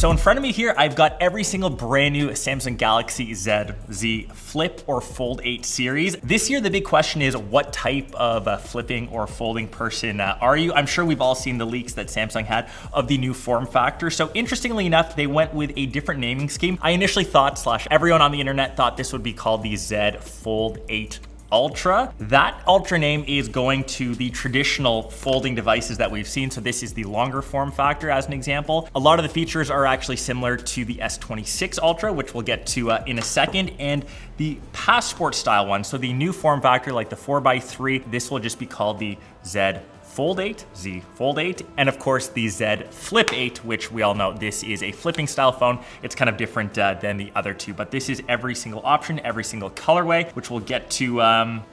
So in front of me here, I've got every single brand new Samsung Galaxy Z Flip or Fold 8 series. This year, the big question is what type of flipping or folding person are you? I'm sure we've all seen the leaks that Samsung had of the new form factor. So interestingly enough, they went with a different naming scheme. I initially thought, everyone on the internet thought this would be called the Z Fold 8 Ultra. That Ultra name is going to the traditional folding devices that we've seen. So this is the longer form factor as an example. A lot of the features are actually similar to the S26 Ultra, which we'll get to in a second, and the Passport style one. So the new form factor like the 4x3, this will just be called the Z Fold 8, Z Fold 8, and of course the Z Flip 8, which we all know this is a flipping style phone. It's kind of different than the other two, but this is every single option, every single colorway, which we'll get to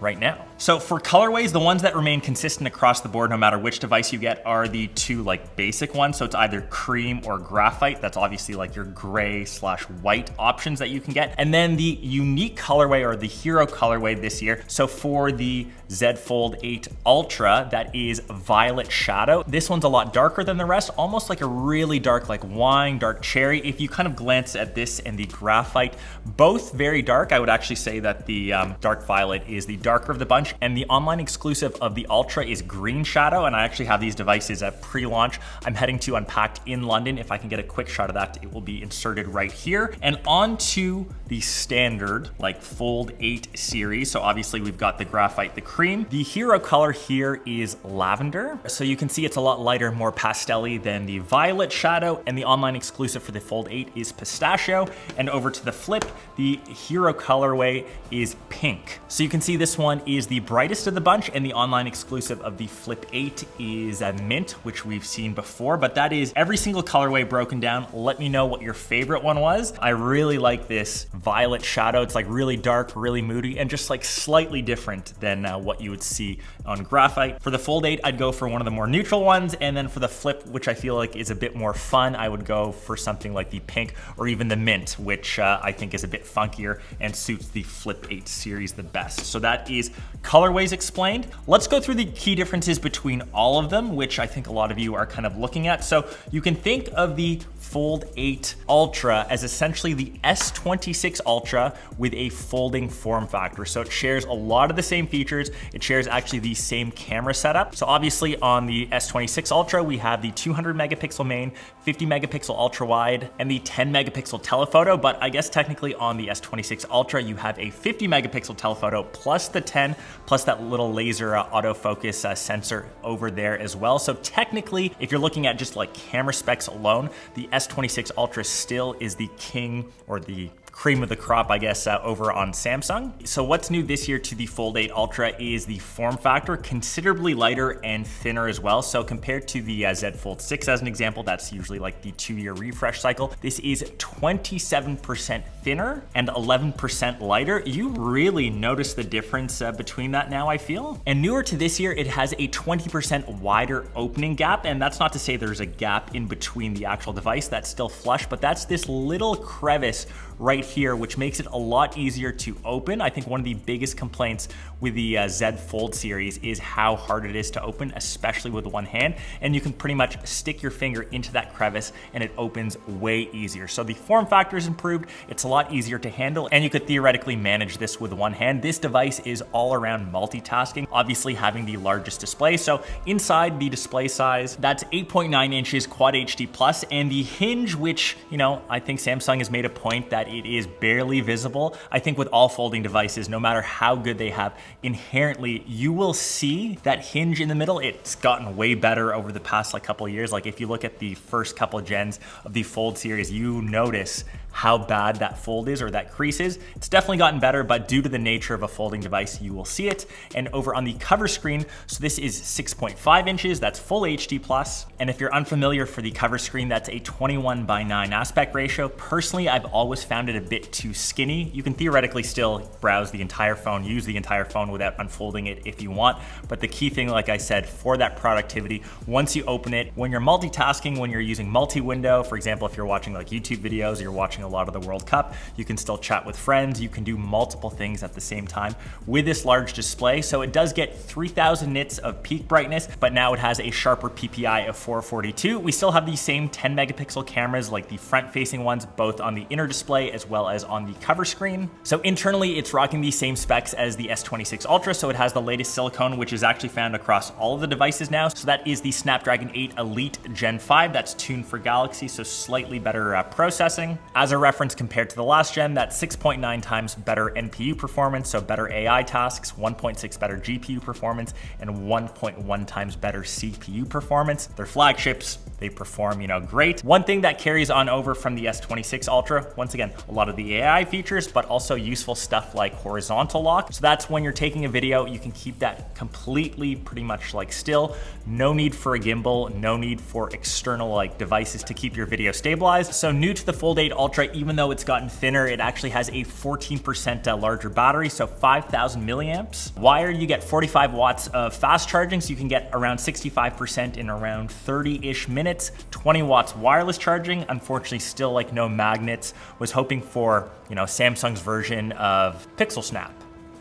right now. So for colorways, the ones that remain consistent across the board, no matter which device you get, are the two like basic ones. So it's either cream or graphite. That's obviously like your gray/white options that you can get. And then the unique colorway or the hero colorway this year. So for the Z Fold 8 Ultra, that is Violet Shadow. This one's a lot darker than the rest, almost like a really dark, like wine, dark cherry. If you kind of glance at this and the graphite, both very dark. I would actually say that the dark violet is the darker of the bunch, and the online exclusive of the Ultra is Green Shadow, and I actually have these devices at pre-launch. I'm heading to Unpacked in London. If I can get a quick shot of that, it will be inserted right here. And on to the standard like Fold 8 series. So obviously we've got the graphite, the cream. The hero color here is Lavender. So you can see it's a lot lighter, more pastel-y than the Violet Shadow, and the online exclusive for the Fold 8 is Pistachio. And over to the Flip, the hero colorway is Pink. So you can see this one is the brightest of the bunch, and the online exclusive of the Flip 8 is Mint, which we've seen before, but that is every single colorway broken down. Let me know what your favorite one was. I really like this Violet Shadow. It's like really dark, really moody, and just like slightly different than what you would see on graphite. For the Fold 8, I'd go for one of the more neutral ones, and then for the Flip, which I feel like is a bit more fun, I would go for something like the Pink or even the Mint, which I think is a bit funkier and suits the Flip 8 series the best. So that is colorways explained. Let's go through the key differences between all of them, which I think a lot of you are kind of looking at. So you can think of the Fold 8 Ultra as essentially the S26 Ultra with a folding form factor. So it shares a lot of the same features. It shares actually the same camera setup. So obviously on the S26 Ultra, we have the 200 megapixel main, 50 megapixel ultra wide, and the 10 megapixel telephoto. But I guess technically on the S26 Ultra, you have a 50 megapixel telephoto plus the 10, plus that little laser autofocus sensor over there as well. So technically, if you're looking at just like camera specs alone, the S26 Ultra still is the king or the cream of the crop, I guess, over on Samsung. So what's new this year to the Fold 8 Ultra is the form factor, considerably lighter and thinner as well. So compared to the Z Fold 6 as an example, that's usually like the 2-year refresh cycle. This is 27% thinner and 11% lighter. You really notice the difference between that now, I feel. And newer to this year, it has a 20% wider opening gap. And that's not to say there's a gap in between the actual device, that's still flush, but that's this little crevice right here, which makes it a lot easier to open. I think one of the biggest complaints with the Z Fold series is how hard it is to open, especially with one hand. And you can pretty much stick your finger into that crevice and it opens way easier. So the form factor is improved. It's a lot easier to handle, and you could theoretically manage this with one hand. This device is all around multitasking, obviously having the largest display. So inside the display size, that's 8.9 inches Quad HD plus, and the hinge, which, you know, I think Samsung has made a point that it is barely visible. I think with all folding devices, no matter how good they have, inherently you will see that hinge in the middle. It's gotten way better over the past like couple of years. Like if you look at the first couple of gens of the Fold series, you notice how bad that fold is or that crease is. It's definitely gotten better, but due to the nature of a folding device, you will see it. And over on the cover screen, so this is 6.5 inches, that's full HD plus. And if you're unfamiliar, for the cover screen, that's a 21:9 aspect ratio. Personally, I've always found it a bit too skinny. You can theoretically still browse the entire phone, use the entire phone without unfolding it if you want. But the key thing, like I said, for that productivity, once you open it, when you're multitasking, when you're using multi-window, for example, if you're watching like YouTube videos, or you're watching a lot of the World Cup, you can still chat with friends. You can do multiple things at the same time with this large display. So it does get 3000 nits of peak brightness, but now it has a sharper PPI of 442. We still have the same 10 megapixel cameras like the front-facing ones, both on the inner display as well as on the cover screen. So internally, it's rocking the same specs as the S26 Ultra. So it has the latest silicone, which is actually found across all of the devices now. So that is the Snapdragon 8 Elite Gen 5. That's tuned for Galaxy, so slightly better processing. As a reference compared to the last gen, that's 6.9 times better NPU performance, so better AI tasks, 1.6 better GPU performance, and 1.1 times better CPU performance. They're flagships, they perform, great. One thing that carries on over from the S26 Ultra, once again, a lot of the AI features, but also useful stuff like horizontal lock. So that's when you're taking a video, you can keep that completely pretty much like still. No need for a gimbal, no need for external like devices to keep your video stabilized. So new to the Fold 8 Ultra, even though it's gotten thinner, it actually has a 14% larger battery, so 5000 milliamps. Wire, you get 45 watts of fast charging, so you can get around 65% in around 30-ish minutes. 20 watts wireless charging, unfortunately still like no magnets. Was hoping for, Samsung's version of Pixel Snap,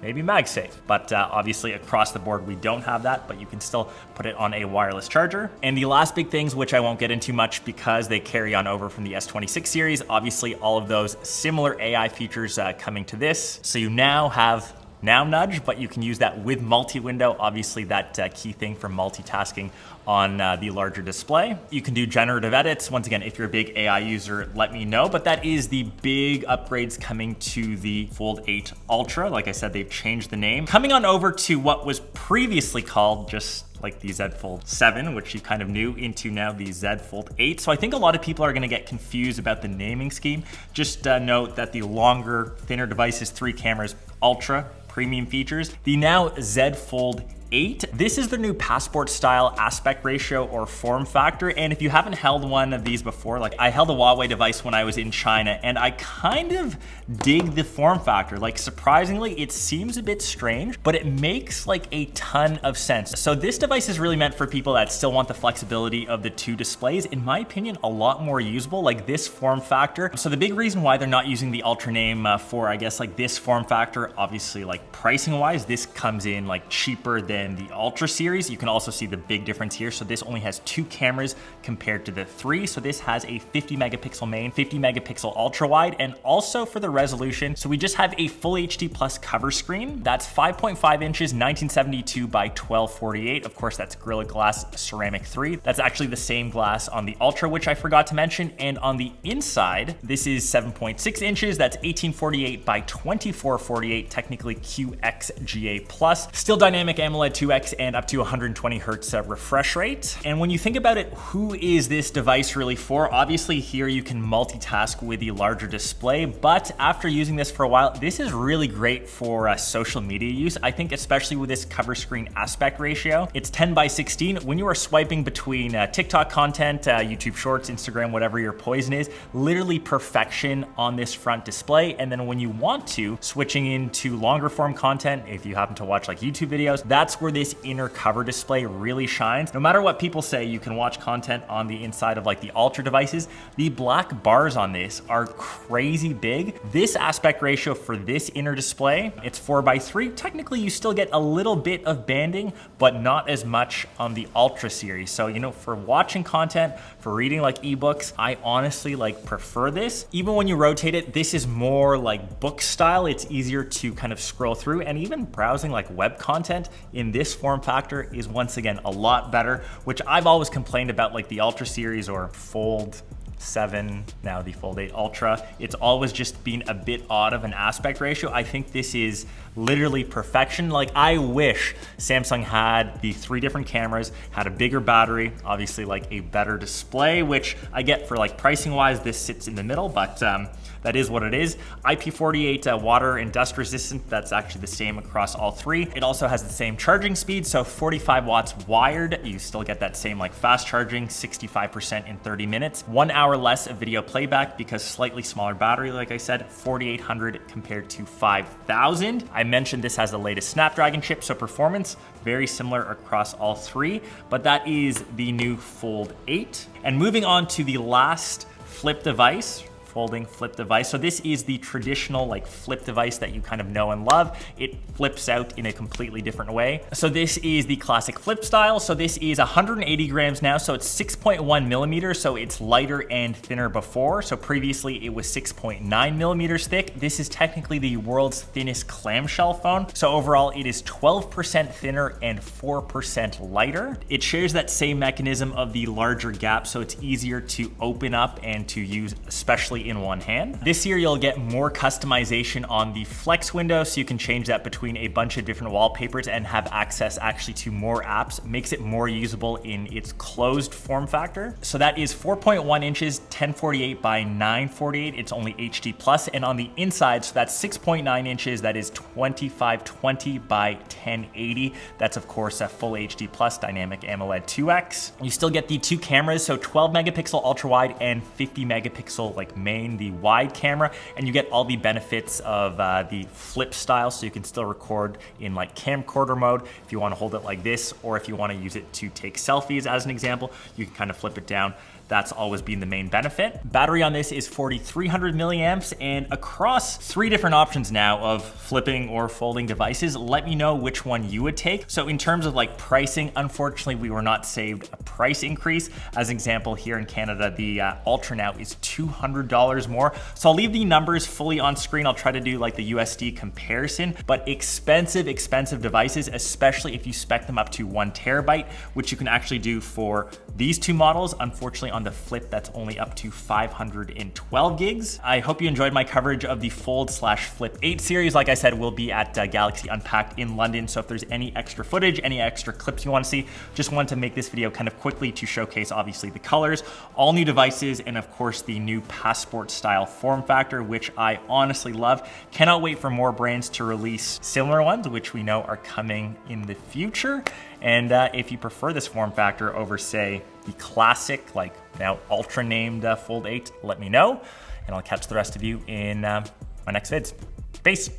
maybe MagSafe, but obviously across the board we don't have that, but you can still put it on a wireless charger. And the last big things, which I won't get into much because they carry on over from the S26 series, obviously all of those similar AI features coming to this. So you now have nudge, but you can use that with multi-window, obviously that key thing for multitasking on the larger display. You can do generative edits. Once again, if you're a big AI user, let me know, but that is the big upgrades coming to the Fold 8 Ultra. Like I said, they've changed the name. Coming on over to what was previously called just like the Z Fold 7, which you kind of knew, into now the Z Fold 8. So I think a lot of people are gonna get confused about the naming scheme. Just note that the longer, thinner device is 3 cameras, Ultra, premium features. The now Z Fold 8. This is the new passport style aspect ratio or form factor. And if you haven't held one of these before, like I held a Huawei device when I was in China, and I kind of dig the form factor. Like surprisingly, it seems a bit strange, but it makes like a ton of sense. So this device is really meant for people that still want the flexibility of the 2 displays. In my opinion, a lot more usable, like this form factor. So the big reason why they're not using the Ultra name for, I guess, like this form factor, obviously like pricing wise, this comes in like cheaper than the Ultra series. You can also see the big difference here. So this only has 2 cameras compared to the 3. So this has a 50 megapixel main, 50 megapixel ultra wide, and also for the resolution. So we just have a full HD plus cover screen. That's 5.5 inches, 1972 by 1248. Of course, that's Gorilla Glass Ceramic 3. That's actually the same glass on the Ultra, which I forgot to mention. And on the inside, this is 7.6 inches. That's 1848 by 2448, technically QXGA plus. Still dynamic AMOLED 2X and up to 120 hertz refresh rate. And when you think about it, who is this device really for? Obviously here you can multitask with the larger display, but after using this for a while, this is really great for social media use. I think especially with this cover screen aspect ratio, it's 10 by 16. When you are swiping between TikTok content, YouTube Shorts, Instagram, whatever your poison is, literally perfection on this front display. And then when you want to, switching into longer form content, if you happen to watch like YouTube videos, that's where this inner cover display really shines. No matter what people say, you can watch content on the inside of like the Ultra devices. The black bars on this are crazy big. This aspect ratio for this inner display, it's 4:3. Technically, you still get a little bit of banding, but not as much on the Ultra series. So, for watching content, for reading like ebooks, I honestly like prefer this. Even when you rotate it, this is more like book style. It's easier to kind of scroll through, and even browsing like web content in this form factor is once again a lot better, which I've always complained about like the Ultra series or Fold 7, now the Fold 8 Ultra. It's always just been a bit odd of an aspect ratio. I think this is literally perfection. Like, I wish Samsung had the 3 different cameras, had a bigger battery, obviously like a better display, which I get for like pricing wise, this sits in the middle, but that is what it is. IP48 water and dust resistant, that's actually the same across all 3. It also has the same charging speed, so 45 watts wired. You still get that same like fast charging, 65% in 30 minutes. 1 hour less of video playback because slightly smaller battery, like I said, 4800 compared to 5000. I mentioned this has the latest Snapdragon chip, so performance very similar across all 3, but that is the new Fold 8. And moving on to the last flip device, folding flip device. So this is the traditional like flip device that you kind of know and love. It flips out in a completely different way. So this is the classic flip style. So this is 180 grams now. So it's 6.1 millimeters. So it's lighter and thinner before. So previously it was 6.9 millimeters thick. This is technically the world's thinnest clamshell phone. So overall it is 12% thinner and 4% lighter. It shares that same mechanism of the larger gap. So it's easier to open up and to use, especially in one hand. This year you'll get more customization on the flex window, so you can change that between a bunch of different wallpapers and have access actually to more apps. Makes it more usable in its closed form factor. So that is 4.1 inches, 1048 by 948. It's only HD plus, and on the inside, so that's 6.9 inches. That is 2520 by 1080. That's of course a full HD plus dynamic AMOLED 2X. You still get the 2 cameras, so 12 megapixel ultra wide and 50 megapixel like main, the wide camera, and you get all the benefits of the flip style, so you can still record in like camcorder mode if you want to hold it like this, or if you want to use it to take selfies as an example, you can kind of flip it down. That's always been the main benefit. Battery on this is 4,300 milliamps, and across 3 different options now of flipping or folding devices. Let me know which one you would take. So in terms of like pricing, unfortunately, we were not saved a price increase. As an example, here in Canada, the Ultra now is $200 more. So I'll leave the numbers fully on screen. I'll try to do like the USD comparison, but expensive devices, especially if you spec them up to 1 terabyte, which you can actually do for these 2 models. Unfortunately, on the Flip, that's only up to 512 gigs. I hope you enjoyed my coverage of the Fold/Flip 8 series. Like I said, we'll be at Galaxy Unpacked in London. So if there's any extra footage, any extra clips you want to see, just wanted to make this video kind of quickly to showcase obviously the colors, all new devices, and of course the new passport style form factor, which I honestly love. Cannot wait for more brands to release similar ones, which we know are coming in the future. And if you prefer this form factor over, say, the classic, like now Ultra named Fold 8, let me know, and I'll catch the rest of you in my next vids. Peace.